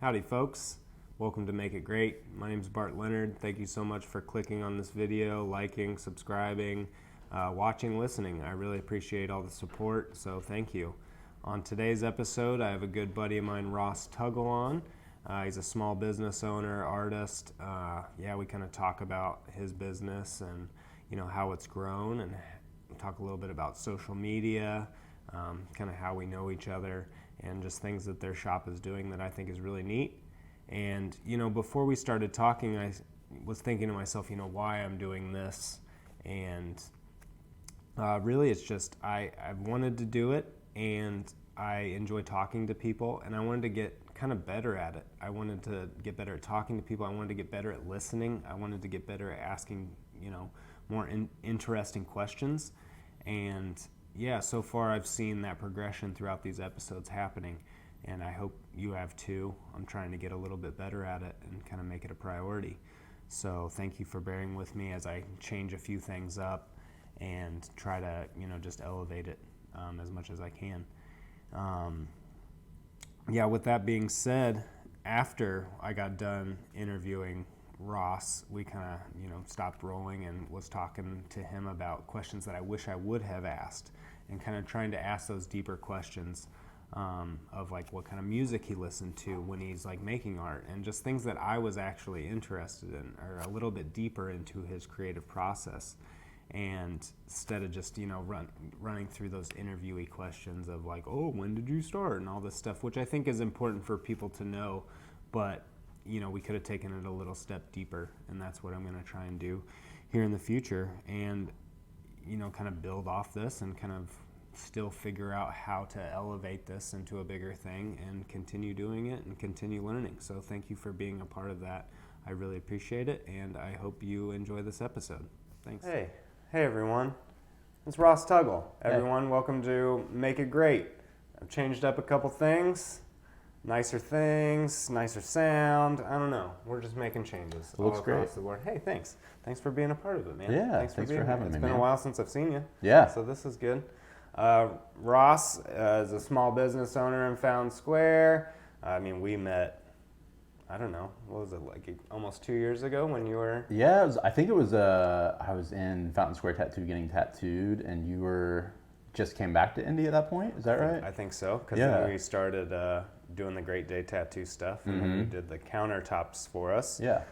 Howdy folks, welcome to Make It Great. My name is Bart Leonard. Thank you so much for clicking on this video, liking, subscribing, watching, listening. I really appreciate all the support, so thank you. On today's episode, I have a good buddy of mine, Ross Tuggle, on. He's a small business owner, artist. We kind of talk about his business and how it's grown, and talk a little bit about social media, kind of how we know each other, and just things that their shop is doing that I think is really neat. And before we started talking, I was thinking to myself, why I'm doing this, and really it's just I wanted to do it, and I enjoy talking to people, and I wanted to get kind of better at it. I wanted to get better at talking to people. I wanted to get better at listening. I wanted to get better at asking more interesting questions. And yeah, so far I've seen that progression throughout these episodes happening, and I hope you have too. I'm trying to get a little bit better at it and kind of make it a priority. So thank you for bearing with me as I change a few things up and try to just elevate it as much as I can. With that being said, after I got done interviewing Ross, we kind of stopped rolling and was talking to him about questions that I wish I would have asked, and kind of trying to ask those deeper questions of like what kind of music he listened to when he's like making art, and just things that I was actually interested in, or a little bit deeper into his creative process. And instead of just running through those interviewee questions of like, oh, when did you start, and all this stuff, which I think is important for people to know, but we could have taken it a little step deeper, and that's what I'm going to try and do here in the future, and kind of build off this and kind of still figure out how to elevate this into a bigger thing and continue doing it and continue learning. So thank you for being a part of that. I really appreciate it, and I hope you enjoy this episode. Thanks. Hey everyone, it's Ross Tuggle. Everyone, welcome to Make It Great. I've changed up a couple things. Nicer things, nicer sound. I don't know. We're just making changes. It looks all across great. the board. Hey, thanks. Thanks for being a part of it, man. Yeah, thanks for having me, It's man. been a while since I've seen you. Yeah. So this is good. Ross is a small business owner in Fountain Square. We met, I don't know, what was it, like almost 2 years ago when you were... Yeah, I think it was, I was in Fountain Square Tattoo getting tattooed, and you were just came back to Indy at that point. Is that right? I think so, because Yeah. then we started doing the Great Day tattoo stuff, and then you did the countertops for us, Yeah.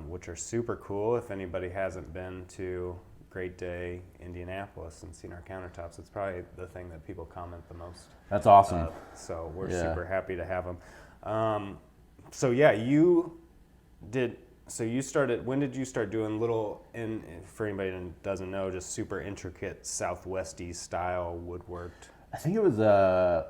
which are super cool. If anybody hasn't been to Great Day Indianapolis and seen our countertops, it's probably the thing that people comment the most. That's awesome. So we're Yeah. super happy to have them. You started, when did you start doing little, and for anybody that doesn't know, just super intricate Southwesty style woodworked? I think it was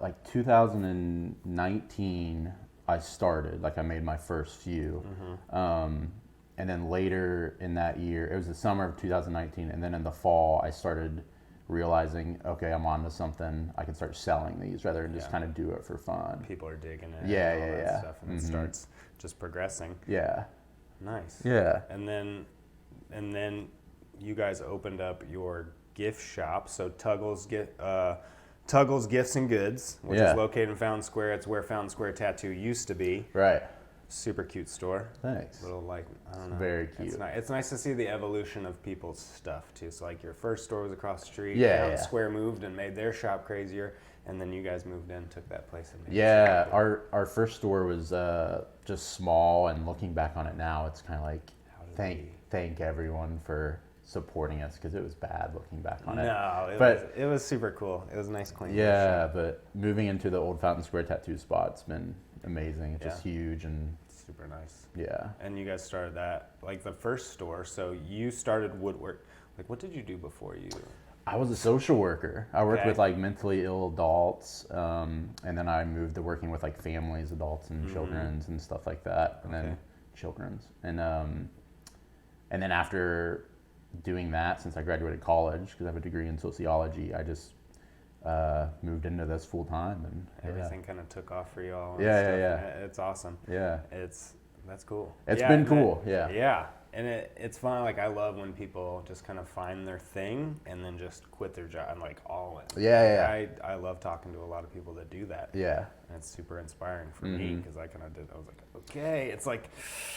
like 2019 I started, like I made my first few. And then later in that year, it was the summer of 2019, and then in the fall I started realizing, okay, I'm on to something. I can start selling these rather than just kind of do it for fun. People are digging it, Yeah, and all yeah, that yeah. stuff, and it starts just progressing. Yeah. Nice. Yeah. And then you guys opened up your gift shop, so Tuggles Gifts and Goods, which is located in Fountain Square. It's where Fountain Square Tattoo used to be. Right. Super cute store. Thanks. Little I don't know. Very cute. It's nice to see the evolution of people's stuff too. So like your first store was across the street. Yeah. Square moved and made their shop crazier, and then you guys moved in, took that place and made Yeah, our first store was just small, and looking back on it now, it's kind of like thank everyone for supporting us, because it was bad looking back on it. No, it was super cool. It was a nice clean. Yeah, but moving into the old Fountain Square tattoo spot's been amazing. It's just huge and super nice. Yeah. And you guys started that, like the first store, so you started woodwork. Like, what did you do before you? I was a social worker. I worked with like mentally ill adults, and then I moved to working with like families, adults, and children's and stuff like that, and then children's, and then after doing that, since I graduated college, because I have a degree in sociology, I just moved into this full time, and everything kind of took off for y'all. Yeah. It's awesome. Yeah. That's cool. It's been cool. Yeah. Yeah. And it's fun. Like, I love when people just kind of find their thing and then just quit their job and like all in. Yeah. I love talking to a lot of people that do that. Yeah. And it's super inspiring for me because I kind of did. I was like, okay, it's like.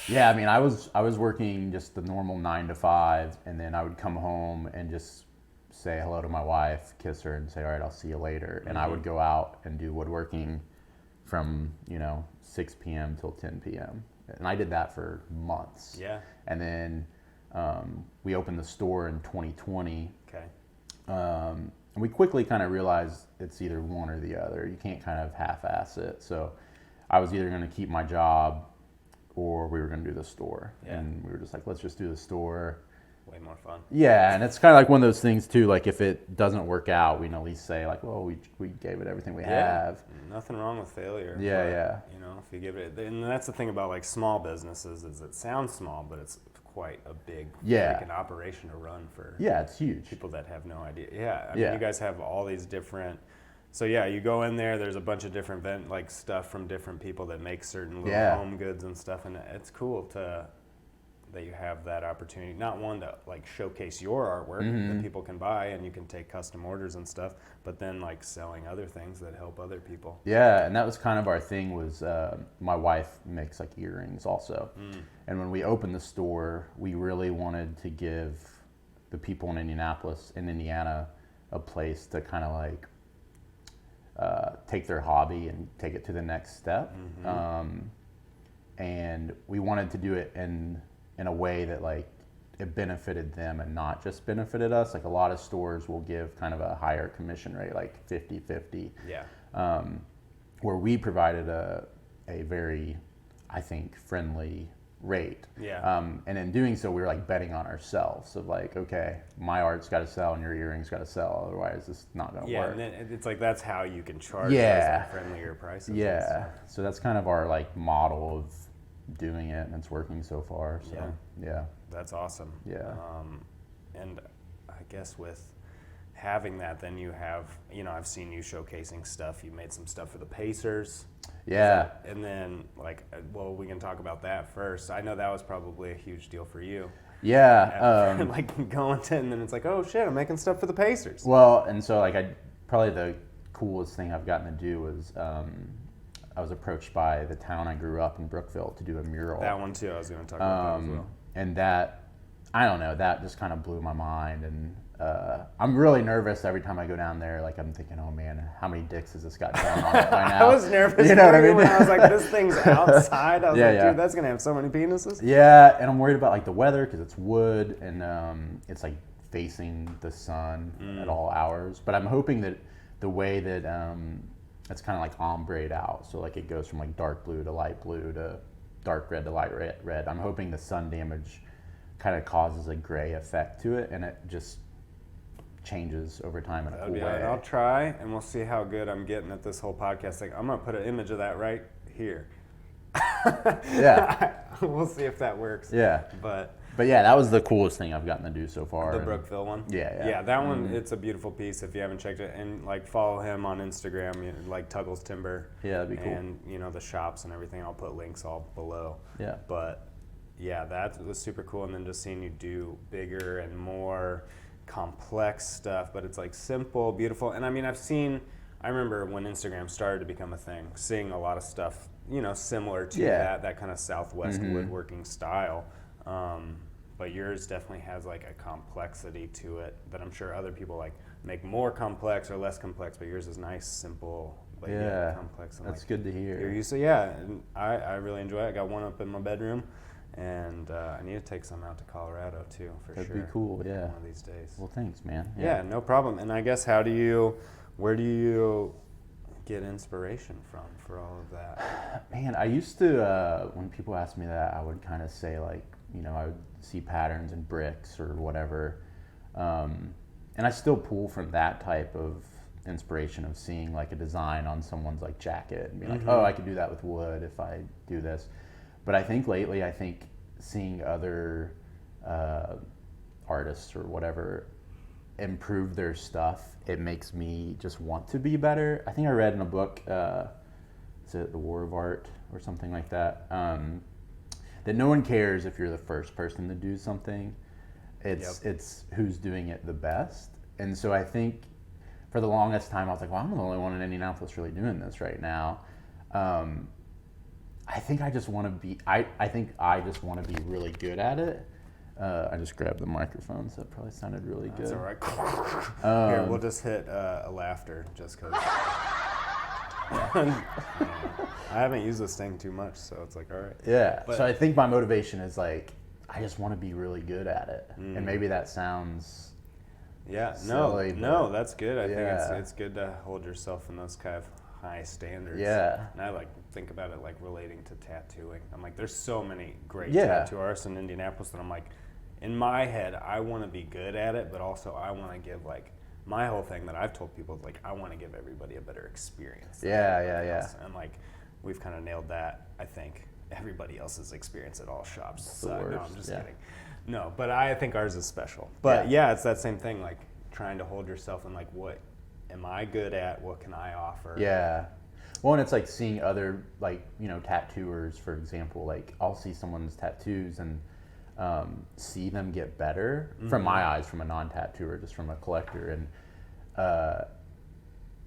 Yeah, I mean, I was working just the normal 9 to 5, and then I would come home and just say hello to my wife, kiss her, and say, all right, I'll see you later. And I would go out and do woodworking from 6 p.m. till 10 p.m. And I did that for months. Yeah. And then we opened the store in 2020. Okay. And we quickly kind of realized it's either one or the other. You can't kind of half-ass it. So I was either going to keep my job or we were going to do the store. Yeah. And we were just like, let's just do the store. Way more fun. Yeah, and it's kind of like one of those things too, like if it doesn't work out, we can at least say like, well, we gave it everything we have. Nothing wrong with failure. Yeah, but, yeah. If you give it, and that's the thing about like small businesses is it sounds small, but it's quite a big freaking operation to run for. Yeah, it's huge. People that have no idea. Yeah, I mean, you guys have all these different. So yeah, you go in there. There's a bunch of different stuff from different people that make certain little home goods and stuff, and it's cool that you have that opportunity. Not one to like showcase your artwork that people can buy and you can take custom orders and stuff, but then like selling other things that help other people. Yeah, and that was kind of our thing was my wife makes like earrings also. And when we opened the store, we really wanted to give the people in Indianapolis, in Indiana, a place to kind of like take their hobby and take it to the next step. And we wanted to do it in a way that like it benefited them and not just benefited us. Like a lot of stores will give kind of a higher commission rate, like 50-50. Yeah. Where we provided a very, I think, friendly rate. Yeah. And in doing so, we were like betting on ourselves of like, okay, my art's got to sell and your earrings got to sell. Otherwise, it's not going to work. Yeah, and it's like that's how you can charge those friendlier prices. Yeah. So that's kind of our like model of doing it, and it's working so far. So yeah. That's awesome. Yeah. And I guess with having that, then you have, I've seen you showcasing stuff. You made some stuff for the Pacers. Yeah. And then we can talk about that first. I know that was probably a huge deal for you. Yeah. Like going to, and then it's like, oh shit, I'm making stuff for the Pacers. Well, and so like probably the coolest thing I've gotten to do was I was approached by the town I grew up in, Brookville, to do a mural. That one too. I was going to talk about that as well. And that, I don't know, that just kind of blew my mind. And I'm really nervous every time I go down there. Like I'm thinking, oh man, how many dicks has this got going on it by now? I was nervous. You know what I mean? When I was like, this thing's outside. I was like, Yeah. dude, that's gonna have so many penises. Yeah, and I'm worried about like the weather because it's wood and it's like facing the sun at all hours. But I'm hoping that the way that it's kind of like ombre'd out, so like it goes from like dark blue to light blue to dark red to light red. I'm hoping the sun damage kind of causes a gray effect to it, and it just changes over time in a cool way. I'll try, and we'll see how good I'm getting at this whole podcast thing. I'm gonna put an image of that right here. Yeah. We'll see if that works. Yeah. But yeah, that was the coolest thing I've gotten to do so far. The Brookville one? Yeah. Yeah, that one, it's a beautiful piece if you haven't checked it. And like follow him on Instagram, like Tuggles Timber. Yeah, that'd be cool. And the shops and everything. I'll put links all below. Yeah. But yeah, that was super cool. And then just seeing you do bigger and more complex stuff, but it's like simple, beautiful. And I mean, I remember when Instagram started to become a thing, seeing a lot of stuff, similar to that kind of Southwest woodworking style. But yours definitely has like a complexity to it that I'm sure other people like make more complex or less complex, but yours is nice, simple, but yet complex. And that's like, good to hear. You're used to, and I really enjoy it. I got one up in my bedroom, and I need to take some out to Colorado too, for sure. That'd be cool, yeah. One of these days. Well, thanks, man. Yeah, no problem. And I guess where do you get inspiration from for all of that? Man, I used to, when people ask me that, I would kind of say like, I would see patterns in bricks or whatever. And I still pull from that type of inspiration of seeing like a design on someone's like jacket and be like, oh, I could do that with wood if I do this. But I think lately, seeing other artists or whatever improve their stuff, it makes me just want to be better. I think I read in a book, is it The War of Art or something like that? that no one cares if you're the first person to do something. It's who's doing it the best. And so I think for the longest time I was like, well, I'm the only one in Indianapolis really doing this right now. I think I just want to be really good at it. I just grabbed the microphone, so it probably sounded really good. That's all right. Here, we'll just hit a laughter just because. I haven't used this thing too much, so it's like, all right. Yeah. So I think my motivation is like, I just want to be really good at it, and maybe that sounds. Yeah. Silly, no, that's good. I think it's good to hold yourself in those kind of high standards. Yeah. And I like think about it like relating to tattooing. I'm like, there's so many great tattoo artists in Indianapolis that I'm like, in my head, I want to be good at it, but also I want to give like my whole thing that I've told people is like, I want to give everybody a better experience. Yeah. And like, we've kind of nailed that. I think everybody else's experience at all shops. No, I'm just kidding. No, but I think ours is special. But yeah, it's that same thing, like trying to hold yourself in like, what am I good at? What can I offer? Yeah. Well, and it's like seeing other, like, tattooers, for example. Like, I'll see someone's tattoos and see them get better from my eyes, from a non-tattooer, just from a collector. And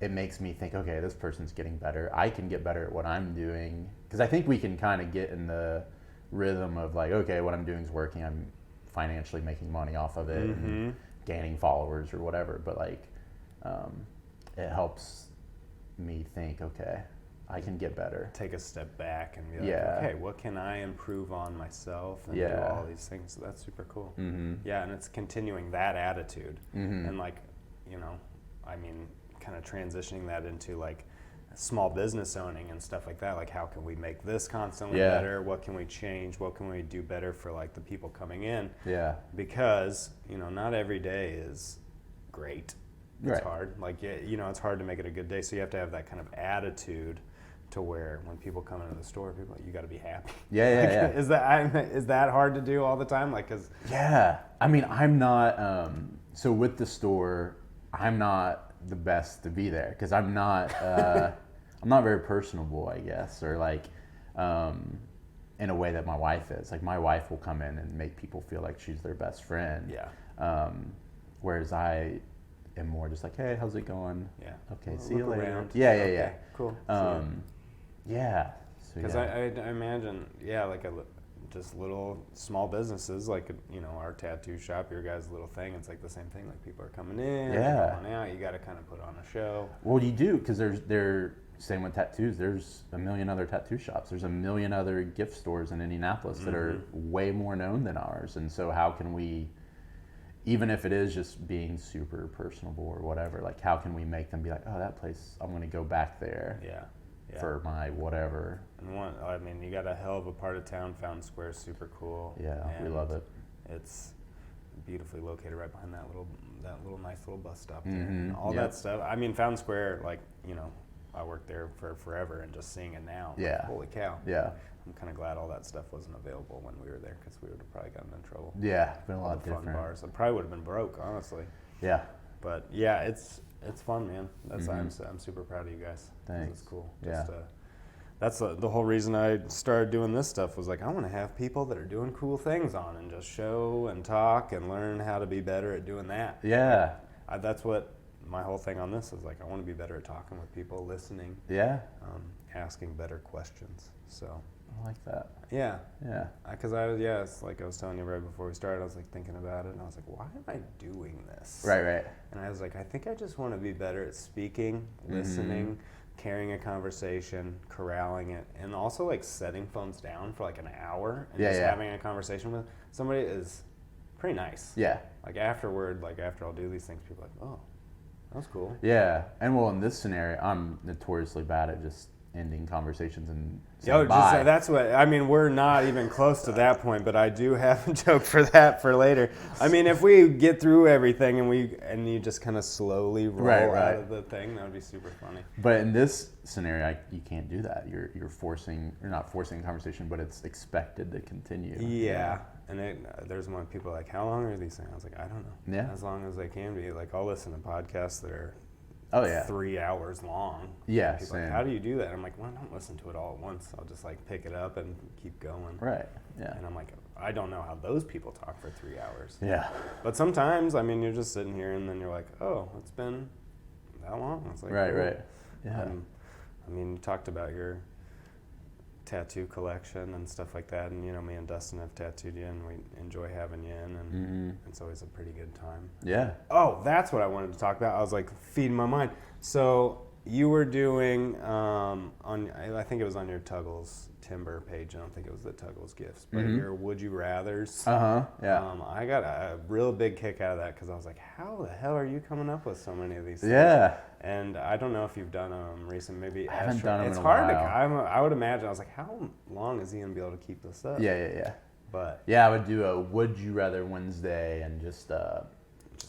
it makes me think, okay, this person's getting better. I can get better at what I'm doing. Because I think we can kind of get in the rhythm of like, okay, what I'm doing is working. I'm financially making money off of it and gaining followers or whatever. But like, it helps me think, okay, I can get better. Take a step back and be like, okay, what can I improve on myself and do all these things? So that's super cool. Yeah, and it's continuing that attitude. And like, I mean, kind of transitioning that into like small business owning and stuff like that. Like, how can we make this constantly better? What can we change? What can we do better for like the people coming in? Yeah. Because, not every day is great. It's hard. Like, it's hard to make it a good day. So you have to have that kind of attitude to where when people come into the store, people are like, you got to be happy. Yeah. Is that hard to do all the time? Like, I mean, I'm not. So with the store, I'm not the best to be there because I'm not. I'm not very personable, I guess, or like, in a way that my wife is. Like, my wife will come in and make people feel like she's their best friend. Yeah. Whereas I am more just like, hey, how's it going? Yeah. Okay, see you later. Around. Yeah. Cool. Yeah. Because I imagine, like just little small businesses, like, our tattoo shop, your guys' little thing, it's like the same thing. Like, people are coming in, going out, you got to kind of put on a show. Well, you do, because they're same with tattoos. There's a million other tattoo shops. There's a million other gift stores in Indianapolis that are way more known than ours. And so how can we, even if it is just being super personable or whatever, like, how can we make them be like, oh, that place, I'm going to go back there for my whatever. And you got a hell of a part of town. Fountain Square is super cool. Yeah, we love it. It's beautifully located right behind that little nice little bus stop there. And all that stuff. I mean, Fountain Square, like, I worked there for forever, and just seeing it now, like, holy cow. Yeah. I'm kind of glad all that stuff wasn't available when we were there, because we would have probably gotten in trouble. Yeah, it's been a lot different. Fun bars. I probably would have been broke, honestly. Yeah. But yeah, it's fun, man. That's I'm super proud of you guys. Thanks. It's cool. That's the whole reason I started doing this stuff, was like, I want to have people that are doing cool things on and just show and talk and learn how to be better at doing that. Yeah. That's what my whole thing on this is, like, I want to be better at talking with people, listening. Yeah. Asking better questions. So. I like that. Yeah. Yeah. Because it's like I was telling you right before we started, I was like thinking about it, and I was like, why am I doing this? Right. And I was like, I think I just want to be better at speaking, listening, carrying a conversation, corralling it, and also like setting phones down for like an hour and just having a conversation with somebody is pretty nice. Yeah. Like afterward, like after I'll do these things, people are like, oh, that was cool. Yeah. And well, in this scenario, I'm notoriously bad at just ending conversations and saying bye. That's what I mean. We're not even close to that point, but I do have a joke for that for later. I mean, if we get through everything and you just kind of slowly roll out of the thing, that would be super funny. But in this scenario, you can't do that. You're not forcing a conversation, but it's expected to continue. Yeah. And there's one people like, how long are these things? I was like, I don't know. Yeah. As long as they can be. Like, I'll listen to podcasts that are Oh yeah. 3 hours long. Yeah, People are same. like, how do you do that? I'm like, well, I don't listen to it all at once. I'll just like pick it up and keep going. Right. Yeah. And I'm like, I don't know how those people talk for 3 hours. Yeah. But sometimes, I mean, you're just sitting here and then you're like, oh, it's been that long. It's like, Right. cool. Right. Yeah. I mean, you talked about your tattoo collection and stuff like that, and me and Dustin have tattooed you, and we enjoy having you in, and it's always a pretty good time. Yeah. Oh, that's what I wanted to talk about. I was like feeding my mind. So you were doing I think it was on your Tuggles Timber page. I don't think it was the Tuggles Gifts, but your Would You Rathers. Yeah. I got a real big kick out of that because I was like, how the hell are you coming up with so many of these things? Yeah. And I don't know if you've done them recently. Maybe I haven't done them it's in a hard while. I would imagine. I was like, how long is he gonna be able to keep this up? Yeah. But yeah, I would do a Would You Rather Wednesday, and just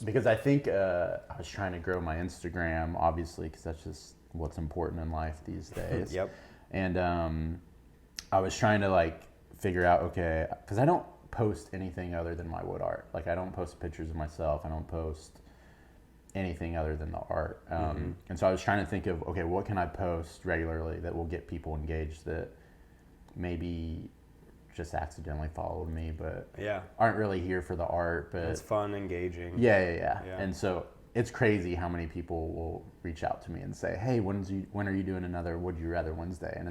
because I think I was trying to grow my Instagram, obviously, because that's just what's important in life these days. Yep. And I was trying to like figure out, okay, because I don't post anything other than my wood art. Like I don't post pictures of myself. I don't post anything other than the art. And so I was trying to think of, okay, what can I post regularly that will get people engaged that maybe just accidentally followed me, but aren't really here for the art. But it's fun, engaging. Yeah. And so it's crazy how many people will reach out to me and say, hey, when are you doing another Would You Rather Wednesday? And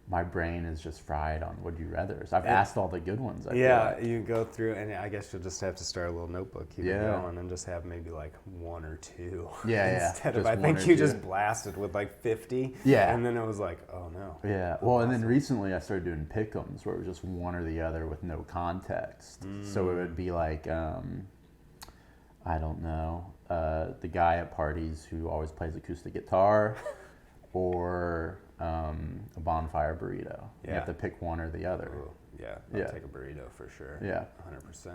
my brain is just fried on Would You Rathers. I've asked all the good ones. I feel like. You go through, and I guess you'll just have to start a little notebook, keep it going, and just have maybe like one or two. Instead of, I think you just blasted with like 50. Yeah. And then it was like, oh no. Yeah. Well, and then recently I started doing pick'ems where it was just one or the other with no context. So it would be like, I don't know, the guy at parties who always plays acoustic guitar, or a bonfire burrito. You have to pick one or the other. Ooh, I'll take a burrito for sure. Yeah. 100%.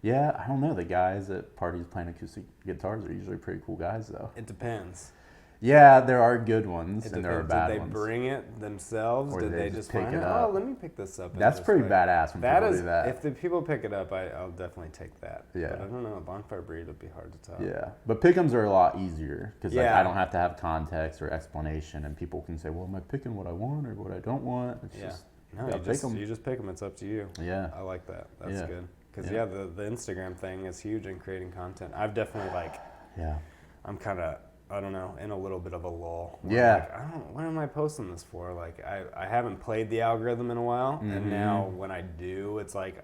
Yeah, I don't know. The guys at parties playing acoustic guitars are usually pretty cool guys, though. It depends. Yeah, there are good ones and there are bad Did they ones. bring it themselves? Or did they they just just pick find it it? up? Oh, let me pick this up. That's pretty badass when people do that. If the people pick it up, I'll definitely take that. Yeah. But I don't know. A bonfire burrito would be hard to top. Yeah, but pick'ems are a lot easier because like, I don't have to have context or explanation, and people can say, "Well, am I picking what I want or what I don't want?" It's just No, you just pick them. It's up to you. Yeah. I like that. That's good. Because the Instagram thing is huge in creating content. I've definitely I'm kind of, I don't know, in a little bit of a lull. Yeah. Like, what am I posting this for? Like I haven't played the algorithm in a while, and now when I do, it's like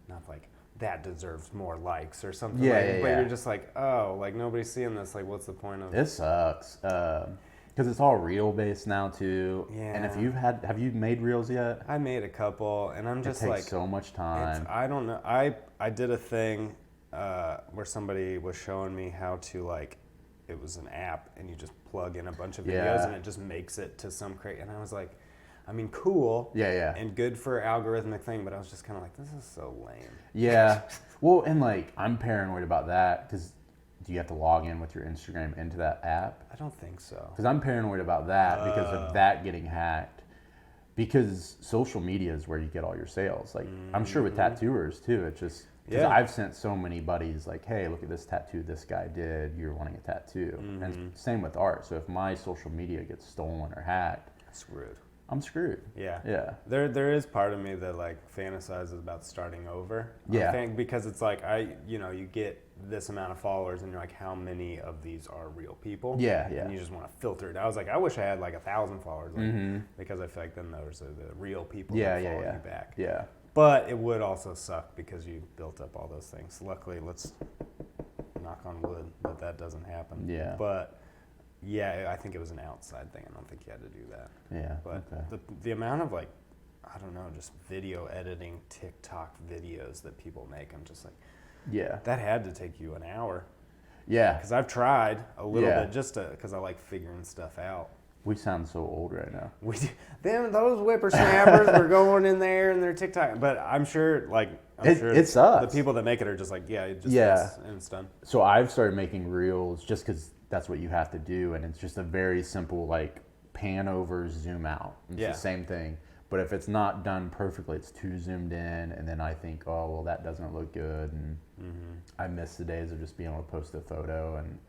not like that deserves more likes or something. But you're just like, oh, like nobody's seeing this. Like, what's the point of it? Sucks. Because it's all reel based now too. Yeah. And if have you made reels yet? I made a couple, and I'm just it takes like so much time. I don't know. I did a thing where somebody was showing me how to like, it was an app, and you just plug in a bunch of videos, and it just makes it to some and I was like, I mean, cool. Yeah. And good for algorithmic thing, but I was just kind of like, this is so lame. Yeah. Well, and like I'm paranoid about that because do you have to log in with your Instagram into that app? I don't think so. Because I'm paranoid about that because of that getting hacked. Because social media is where you get all your sales. Like I'm sure with tattooers too. It's just because I've sent so many buddies like, hey, look at this tattoo this guy did. You're wanting a tattoo. And same with art. So if my social media gets stolen or hacked, Screwed. I'm screwed. Yeah. There is part of me that like fantasizes about starting over. Yeah. I think because it's like you get this amount of followers, and you're like, how many of these are real people? Yeah. And you just want to filter it. I was like, I wish I had like 1,000 followers, because I feel like then those are the real people that follow you back. Yeah. But it would also suck because you built up all those things. Luckily, let's knock on wood that doesn't happen. Yeah. But yeah, I think it was an outside thing. I don't think you had to do that. Yeah. But the amount of like, I don't know, just video editing TikTok videos that people make, I'm just like, that had to take you an hour. Yeah. Because I've tried a little bit just because I like figuring stuff out. We sound so old right now. Those whippersnappers were going in there and they're TikTok. But I'm sure, it sucks. The people that make it are just like, it just is, and it's done. So I've started making reels just because that's what you have to do, and it's just a very simple like pan over, zoom out. It's the same thing. But if it's not done perfectly, it's too zoomed in, and then I think, oh well, that doesn't look good, and I miss the days of just being able to post a photo and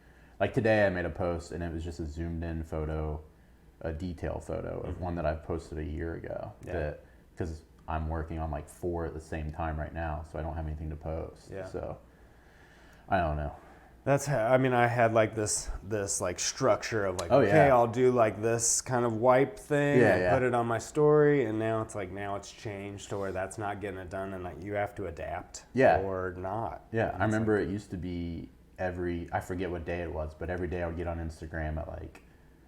Like today I made a post and it was just a zoomed in photo, a detail photo of one that I posted a year ago. Yeah. Because I'm working on like 4 at the same time right now, so I don't have anything to post. Yeah. So I don't know. That's how, I mean, I had like this like structure of like, Oh, okay, yeah. I'll do like this kind of wipe thing and put it on my story. And now it's changed to where that's not getting it done. And like, you have to adapt or not. Yeah. I remember it used to be I forget what day it was, but every day I would get on Instagram at like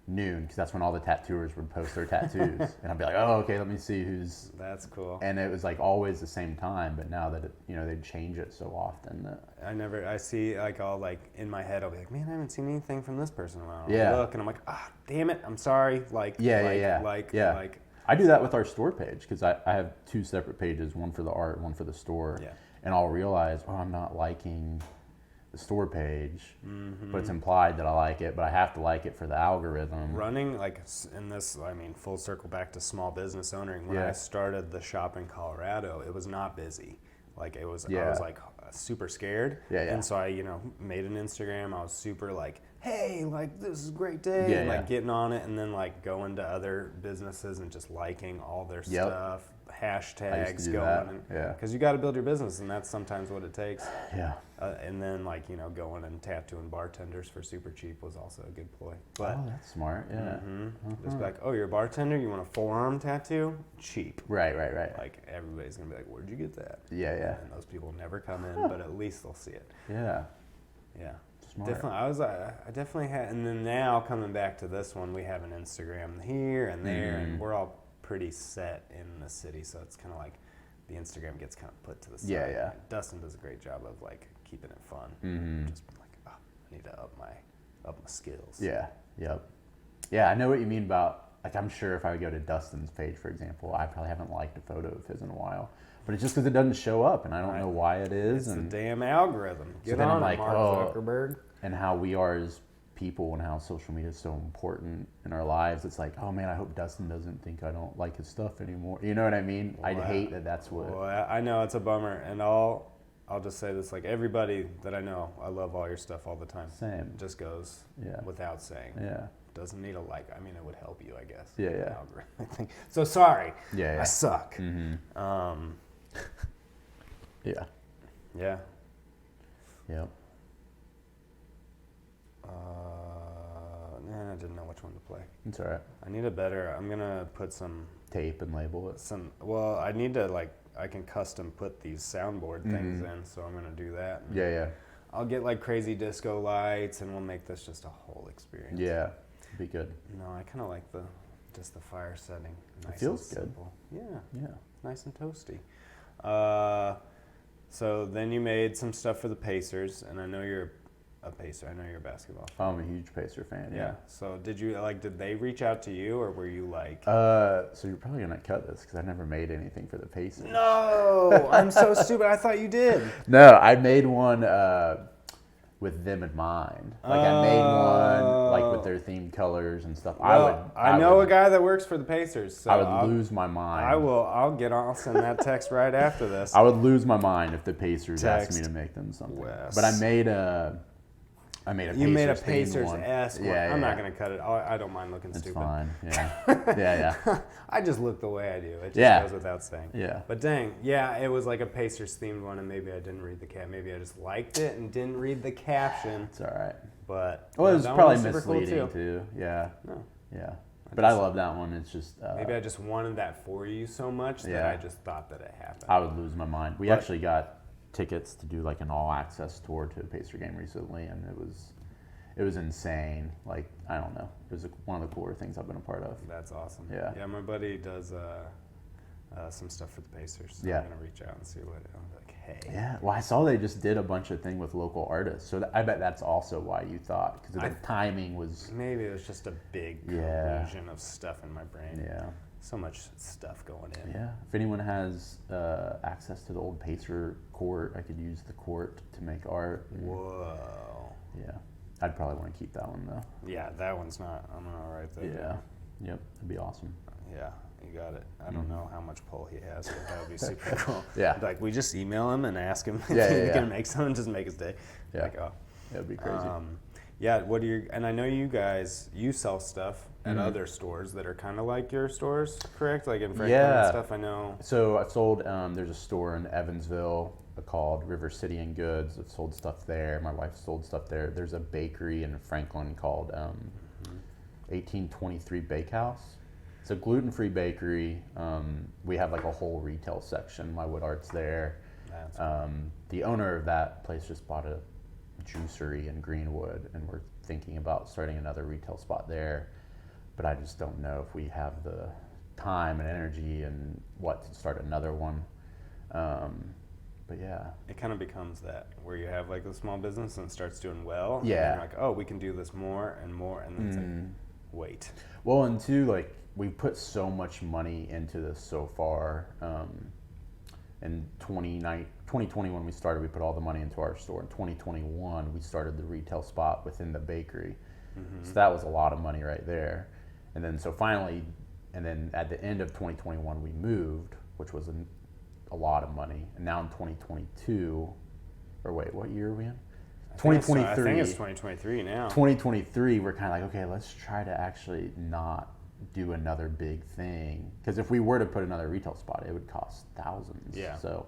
noon, because that's when all the tattooers would post their tattoos. And I'd be like, oh, okay, let me see who's. That's cool. And it was like always the same time, but now that they change it so often that. I see like all like in my head, I'll be like, man, I haven't seen anything from this person in a while. Yeah. I'll look and I'm like, damn it, I'm sorry. Like, I do that with our store page, because I have 2 separate pages, one for the art, one for the store. Yeah. And I'll realize, I'm not liking the store page, but it's implied that I like it, but I have to like it for the algorithm. Running like in this, I mean, full circle back to small business owning. When I started the shop in Colorado, it was not busy. Like it was, I was like super scared. And so I, made an Instagram. I was super like, hey, like this is a great day. And like getting on it, and then like going to other businesses and just liking all their stuff, hashtags going. Because you got to build your business, and that's sometimes what it takes. And then like, going and tattooing bartenders for super cheap was also a good ploy. But, that's smart. Just be like, oh, you're a bartender, you want a forearm tattoo? Cheap. Right. Like everybody's gonna be like, where'd you get that? And those people never come in, but at least they'll see it. Yeah. Smart. Definitely, I definitely had, and then now coming back to this one, we have an Instagram here and there, and we're all pretty set in the city, so it's kind of like the Instagram gets kind of put to the side. Dustin does a great job of like keeping it fun. Just like, I need to up my skills. Yeah, I know what you mean about, like, I'm sure if I would go to Dustin's page, for example, I probably haven't liked a photo of his in a while. But it's just because it doesn't show up, and I don't know why it is. It's the damn algorithm. Get on it, Mark Zuckerberg. And how we are as people and how social media is so important in our lives. It's like, oh man, I hope Dustin doesn't think I don't like his stuff anymore. You know what I mean? I'd hate that that's what. Well, I know it's a bummer, and I'll just say this, like everybody that I know, I love all your stuff all the time. Same. It just goes without saying. Doesn't need a like. I mean, it would help you, I guess. Algorithm. So sorry. I suck. I didn't know which one to play. It's all right. I need a better. I'm gonna put some tape and label it. Well, I need to I can custom put these soundboard things in, so I'm gonna do that. I'll get like crazy disco lights, and we'll make this just a whole experience. It'd be good. No, I kind of like just the fire setting. Nice, it feels and simple. Good. Yeah. Nice and toasty. So then you made some stuff for the Pacers, and I know you're a Pacer. I know you're a basketball fan. I'm a huge Pacer fan. Yeah. So did they reach out to you, or were you like? So you're probably gonna cut this because I never made anything for the Pacers. No, I'm so stupid. I thought you did. No, I made one with them in mind. Like I made one like with their themed colors and stuff. Well, I know a guy that works for the Pacers. So I would lose my mind. I'll send that text right after this. I would lose my mind if the Pacers asked me to make them something. Wes. But I made a You made a Pacers-esque one. Yeah, I'm not going to cut it. I don't mind looking stupid. It's fine. Yeah. I just look the way I do. It just goes without saying. Yeah. But dang, it was like a Pacers-themed one, and maybe I didn't read the cap. Maybe I just liked it and didn't read the caption. It's all right. But it was probably misleading too. Yeah. No. Yeah. But I love that one. It's just maybe I just wanted that for you so much that I just thought that it happened. I would lose my mind. We actually got tickets to do like an all-access tour to a Pacer game recently, and it was insane. Like, I don't know. It was one of the cooler things I've been a part of. That's awesome. Yeah, my buddy does some stuff for the Pacers. So I'm going to reach out and see what, I'm like, hey. Yeah, well, I saw they just did a bunch of thing with local artists. So I bet that's also why you thought, because the timing was... Maybe it was just a big collision of stuff in my brain. Yeah. So much stuff going in. Yeah. If anyone has access to the old Pacer court, I could use the court to make art. Whoa. Yeah. I'd probably want to keep that one, though. Yeah, that one's not. I'm going to write that down. Yep. That'd be awesome. Yeah, you got it. I don't know how much pull he has, but that would be super cool. Like, we just email him and ask him if he can make something, just make his day. Yeah. Like, that would be crazy. Yeah, what do you, and I know you sell stuff at other stores that are kind of like your stores, correct? Like in Franklin and stuff, I know. So I've sold, there's a store in Evansville called River City and Goods. I've sold stuff there. My wife sold stuff there. There's a bakery in Franklin called 1823 Bakehouse. It's a gluten-free bakery. We have like a whole retail section. My wood art's there. That's cool. The owner of that place just bought a juicery in Greenwood, and we're thinking about starting another retail spot there. But I just don't know if we have the time and energy and what to start another one. But yeah. It kind of becomes that where you have like a small business and it starts doing well. Yeah. And you're like, oh, we can do this more and more. And then it's like, wait. Well, and two, like we put so much money into this so far. In 2020 when we started, we put all the money into our store. In 2021, we started the retail spot within the bakery. So that was a lot of money right there. And then so finally, and then at the end of 2021, we moved, which was a lot of money. And now in 2022, or wait, what year are we in? 2023. I think it's 2023 now. 2023, we're kind of like, okay, let's try to actually not do another big thing. Because if we were to put another retail spot, it would cost thousands. Yeah. So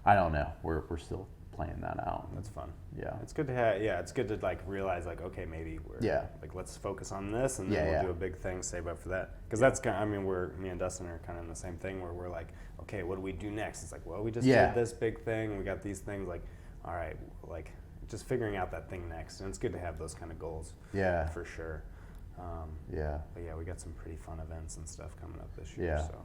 I don't know. We're still playing that out. That's fun. Yeah. It's good to have, it's good to like realize like, okay, maybe we're like, let's focus on this and then we'll do a big thing, save up for that. Because that's kind of, I mean, me and Dustin are kind of in the same thing where we're like, okay, what do we do next? It's like, well, we just did this big thing. We got these things like, all right, like just figuring out that thing next. And it's good to have those kind of goals. Yeah. For sure. But yeah, we got some pretty fun events and stuff coming up this year. Yeah. So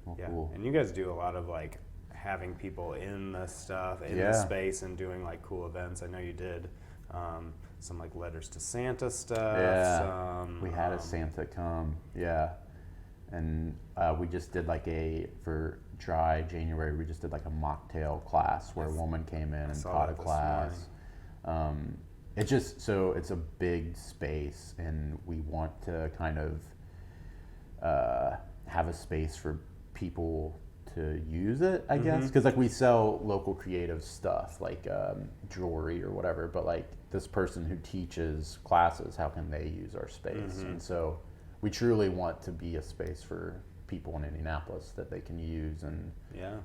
Well, cool. And you guys do a lot of like having people in the stuff in the space and doing like cool events. I know you did some like letters to Santa stuff. Yeah. We had a Santa come. Yeah. And we just did like for dry January, we just did like a mocktail class where a woman came in and taught a class. It's just, so it's a big space and we want to kind of have a space for people to use it, I guess. Because like we sell local creative stuff like jewelry or whatever, but like this person who teaches classes, how can they use our space? And so we truly want to be a space for people in Indianapolis that they can use and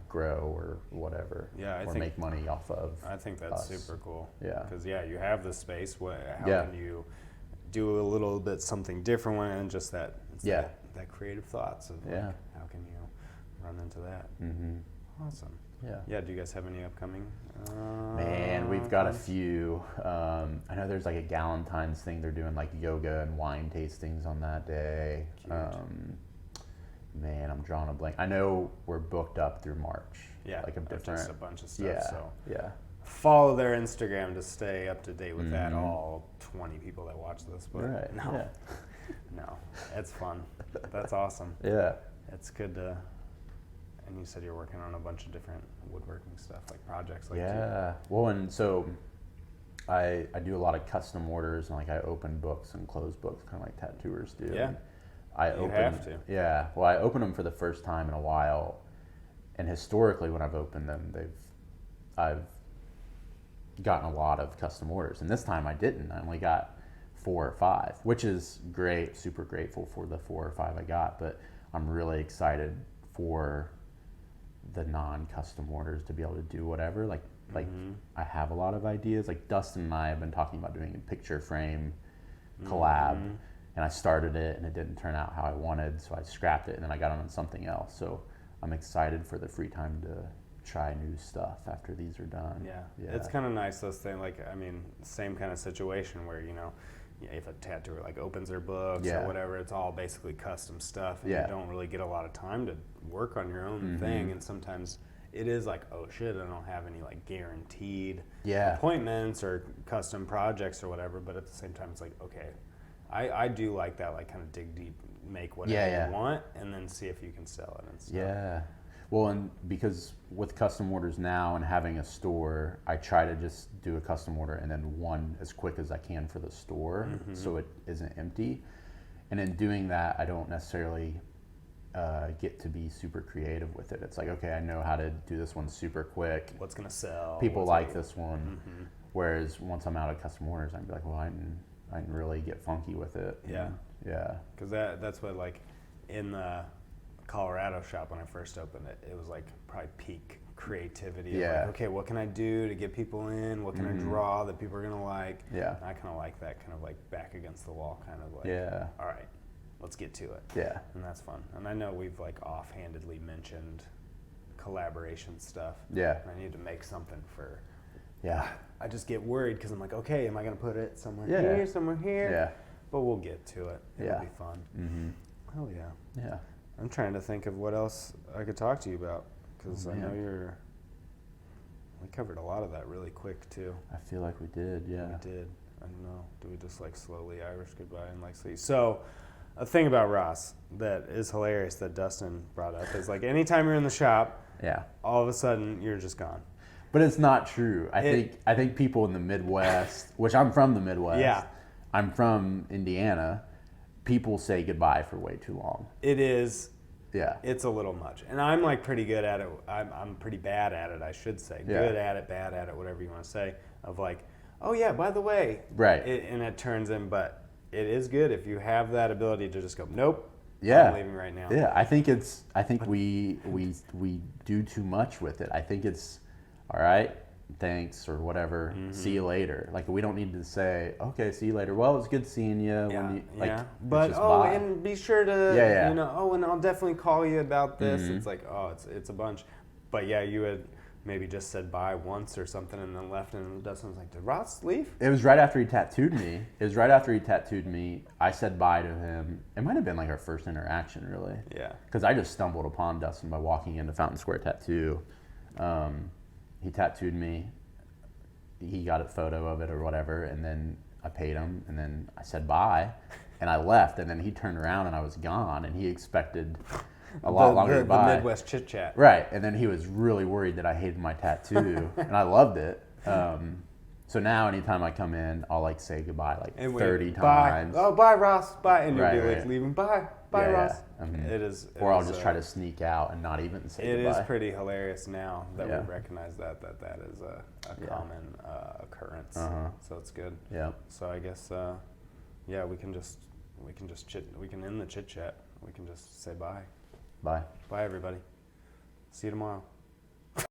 grow or whatever, or make money off of. I think that's super cool. Yeah. Because you have this space. How can you do a little bit something different and just that creative thoughts of like, how can you run into that? Awesome. Yeah. Do you guys have any upcoming? Man, we've got a few. I know there's like a Galentine's thing. They're doing like yoga and wine tastings on that day. Man, I'm drawing a blank. I know we're booked up through March. Yeah, like just a bunch of stuff. Yeah. Follow their Instagram to stay up to date with that. All 20 people that watch this, but no, it's fun. That's awesome. Yeah, it's good to. And you said you're working on a bunch of different woodworking stuff, like projects. Like well, and so I do a lot of custom orders, and like I open books and close books, kind of like tattooers do. Yeah. You have to. Yeah. Well, I opened them for the first time in a while, and historically, when I've opened them, I've gotten a lot of custom orders, and this time I didn't. I only got 4 or 5, which is great. Super grateful for the 4 or 5 I got, but I'm really excited for the non-custom orders to be able to do whatever. Like I have a lot of ideas. Like Dustin and I have been talking about doing a picture frame collab. And I started it and it didn't turn out how I wanted, so I scrapped it and then I got on something else. So I'm excited for the free time to try new stuff after these are done. Yeah. It's kind of nice, those things, like, I mean, same kind of situation where, if a tattooer like opens their books or whatever, it's all basically custom stuff and you don't really get a lot of time to work on your own thing. And sometimes it is like, oh shit, I don't have any like guaranteed appointments or custom projects or whatever, but at the same time it's like, okay, I do like that, like kind of dig deep, make whatever you want, and then see if you can sell it and stuff. Yeah. Well, and because with custom orders now and having a store, I try to just do a custom order and then one as quick as I can for the store so it isn't empty. And in doing that, I don't necessarily get to be super creative with it. It's like, okay, I know how to do this one super quick. What's going to sell? People like this one. Whereas once I'm out of custom orders, I'd be like, well, I can really get funky with it. Yeah. Yeah. Because that's what, like, in the Colorado shop when I first opened it, it was like probably peak creativity. Yeah. Like, okay, what can I do to get people in? What can I draw that people are gonna like? Yeah. And I kind of like that, kind of like back against the wall, kind of like, Yeah. all right, let's get to it. Yeah. And that's fun. And I know we've like offhandedly mentioned collaboration stuff. Yeah. And I need to make something for. Yeah. I just get worried because I'm like, okay, am I gonna put it somewhere Yeah. here, somewhere here? Yeah. But we'll get to it. It'll Yeah. be fun. Mm-hmm. Hell yeah. Yeah. I'm trying to think of what else I could talk to you about because Oh, I know man. we covered a lot of that really quick too. I feel like we did. Yeah. We did. I don't know. Do we just like slowly Irish goodbye and like see? So, a thing about Ross that is hilarious that Dustin brought up is like anytime you're in the shop, Yeah. all of a sudden you're just gone. But it's not true. I think people in the Midwest, which I'm from the Midwest. Yeah. I'm from Indiana. People say goodbye for way too long. It is. Yeah. It's a little much, and I'm like pretty good at it. I'm pretty bad at it, I should say. Yeah. Good at it, bad at it, whatever you want to say. Of like, oh yeah, by the way, Right. And it turns in, but it is good if you have that ability to just go, nope. Yeah. I'm leaving right now. Yeah. I think we do too much with it. I think it's all right. Thanks or whatever. See you later. Like we don't need to say, okay, see you later. Well, it's good seeing you. Yeah, When you like, yeah. it's But just bye. and be sure to, Yeah. you know, and I'll definitely call you about this. It's like, it's a bunch. But yeah, you had maybe just said bye once or something and then left, and Dustin was like, did Ross leave? It was right after he tattooed me. I said bye to him. It might have been like our first interaction, really. Yeah. Because I just stumbled upon Dustin by walking into Fountain Square Tattoo. He tattooed me. He got a photo of it or whatever, and then I paid him, and then I said bye, and I left, and then he turned around and I was gone, and he expected a lot longer the goodbye. Midwest chit chat. Right, and then he was really worried that I hated my tattoo, and I loved it. So now anytime I come in, I'll like say goodbye like And 30 bye. times. Oh, bye, Ross. Bye. And you'll Right, be like right. leaving. Bye. Bye, Yeah, Ross. yeah. Mhm. It is. Or I'll just try to sneak out and not even say It goodbye. is pretty hilarious now that Yeah. we recognize that is a common occurrence. Uh-huh. So it's good. Yeah. So I guess yeah, we can end the chit chat. We can just say bye. Bye. Bye, everybody. See you tomorrow.